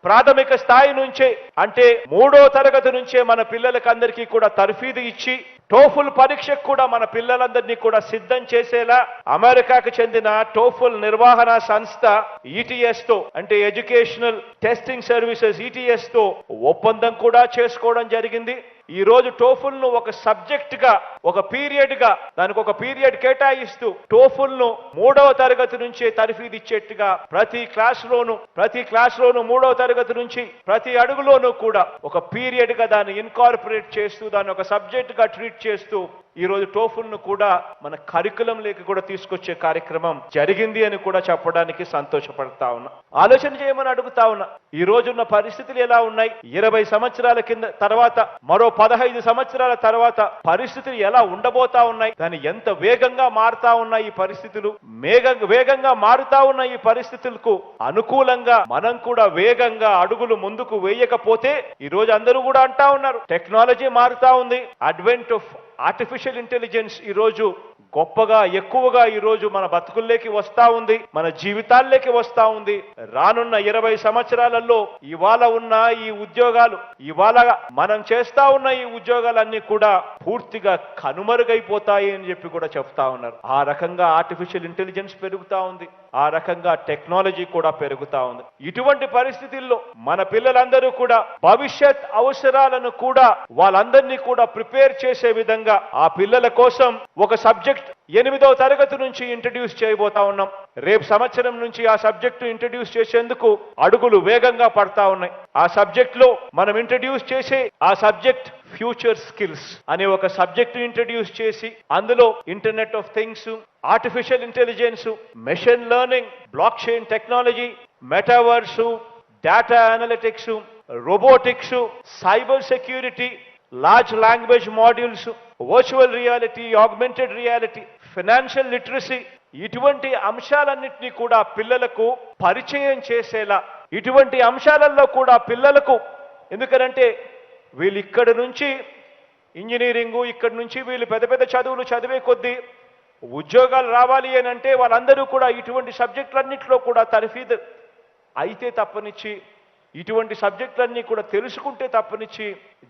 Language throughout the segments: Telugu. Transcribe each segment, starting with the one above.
ప్రాథమిక స్థాయి నుంచే అంటే 3వ తరగతి నుంచే మన పిల్లలకందరికీ కూడా తర్ఫీదు ఇచ్చి టోఫుల్ పరీక్షకు కూడా మన పిల్లలందరినీ కూడా సిద్ధం చేసేలా అమెరికాకు చెందిన టోఫుల్ నిర్వహణ సంస్థ ఈటీఎస్ తో అంటే ఎడ్యుకేషనల్ టెస్టింగ్ సర్వీసెస్ ఈటీఎస్ తో ఒప్పందం కూడా చేసుకోవడం జరిగింది. ఈ రోజు టోఫుల్ ను ఒక సబ్జెక్ట్ గా ఒక పీరియడ్ గా దానికి ఒక పీరియడ్ కేటాయిస్తూ టోఫుల్ ను 3వ తరగతి నుంచే తర్ఫీదు ఇచ్చేట్టుగా ప్రతి క్లాస్ లోను 3వ తరగతి నుంచి ప్రతి అడుగులోనూ కూడా ఒక పీరియడ్ గా దాన్ని ఇన్కార్పొరేట్ చేస్తూ దాన్ని ఒక సబ్జెక్ట్ గా ట్రీట్ చేస్తూ ఈ రోజు టోఫుల్ ను కూడా మన కరికులం లేక కూడా తీసుకొచ్చే కార్యక్రమం జరిగింది అని కూడా చెప్పడానికి సంతోషపడతా ఉన్నా. ఆలోచన చేయమని అడుగుతా ఉన్నా. ఈ రోజున్న పరిస్థితులు ఎలా ఉన్నాయి, 20 సంవత్సరాల కింద తర్వాత మరో 15 సంవత్సరాల తర్వాత పరిస్థితులు ఎలా ఉండబోతా ఉన్నాయి, దాన్ని ఎంత వేగంగా మారుతా ఉన్నాయి ఈ పరిస్థితులు, వేగంగా మారుతా ఉన్న ఈ పరిస్థితులకు అనుకూలంగా మనం కూడా వేగంగా అడుగులు ముందుకు వేయకపోతే ఈ రోజు అందరూ కూడా అంటా ఉన్నారు టెక్నాలజీ మారుతా ఉంది, అడ్వెంట్ ఆఫ్ ఆర్టిఫిషియల్ ఇంటెలిజెన్స్ ఈ రోజు గొప్పగా ఎక్కువగా ఈ రోజు మన బతుకుల్లోకి వస్తా ఉంది, మన జీవితాల్లోకి వస్తా ఉంది. రానున్న 20 సంవత్సరాలలో ఇవాళ ఉన్న ఈ ఉద్యోగాలు, ఇవాళ మనం చేస్తా ఉన్న ఈ ఉద్యోగాలన్నీ కూడా పూర్తిగా కనుమరుగైపోతాయి అని చెప్పి కూడా చెప్తా ఉన్నారు. ఆ రకంగా ఆర్టిఫిషియల్ ఇంటెలిజెన్స్ పెరుగుతా ఉంది, ఆ రకంగా టెక్నాలజీ కూడా పెరుగుతా ఉంది. ఇటువంటి పరిస్థితుల్లో మన పిల్లలందరూ కూడా భవిష్యత్ అవసరాలను కూడా వాళ్ళందరినీ కూడా ప్రిపేర్ చేసే విధంగా ఆ పిల్లల కోసం ఒక సబ్జెక్ట్ 8వ తరగతి నుంచి ఇంట్రడ్యూస్ చేయబోతా ఉన్నాం. రేపు సంవత్సరం నుంచి ఆ సబ్జెక్టు ఇంట్రడ్యూస్ చేసేందుకు అడుగులు వేగంగా పడతా ఉన్నాయి. ఆ సబ్జెక్ట్ లో మనం ఇంట్రడ్యూస్ చేసే ఆ సబ్జెక్ట్ ఫ్యూచర్ స్కిల్స్ అనే ఒక సబ్జెక్టు ఇంట్రడ్యూస్ చేసి అందులో internet of things, artificial intelligence, machine learning, block chain technology, metaverse, data analytics, robotics, cyber security, large language modules, virtual reality, augmented reality, financial literacy, ఇటువంటి అంశాలన్నింటినీ కూడా పిల్లలకు పరిచయం చేసేలా ఇటువంటి అంశాలలో కూడా పిల్లలకు, ఎందుకనంటే వీళ్ళు ఇక్కడి నుంచి ఇంజనీరింగు, ఇక్కడి నుంచి వీళ్ళు పెద్ద పెద్ద చదువులు చదివే కొద్దీ ఉద్యోగాలు రావాలి అని అంటే వాళ్ళందరూ కూడా ఇటువంటి సబ్జెక్టులన్నింటిలో కూడా తర్ఫీదు అయితే తప్పనిచ్చి ఇటువంటి సబ్జెక్టులన్నీ కూడా తెలుసుకుంటే తప్పనిచ్చి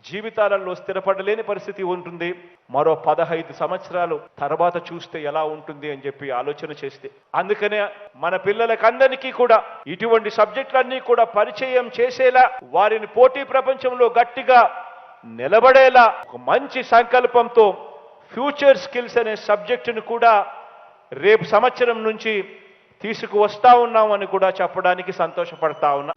జీవితాలలో స్థిరపడలేని పరిస్థితి ఉంటుంది. మరో 15 సంవత్సరాలు తర్వాత చూస్తే ఎలా ఉంటుంది అని చెప్పి ఆలోచన చేస్తే, అందుకనే మన పిల్లలకందరికీ కూడా ఇటువంటి సబ్జెక్టులన్నీ కూడా పరిచయం చేసేలా, వారిని పోటీ ప్రపంచంలో గట్టిగా నిలబడేలా ఒక మంచి సంకల్పంతో ఫ్యూచర్ స్కిల్స్ అనే సబ్జెక్టును కూడా రేపు సంవత్సరం నుంచి తీసుకువస్తా ఉన్నామని కూడా చెప్పడానికి సంతోషపడతా ఉన్నా.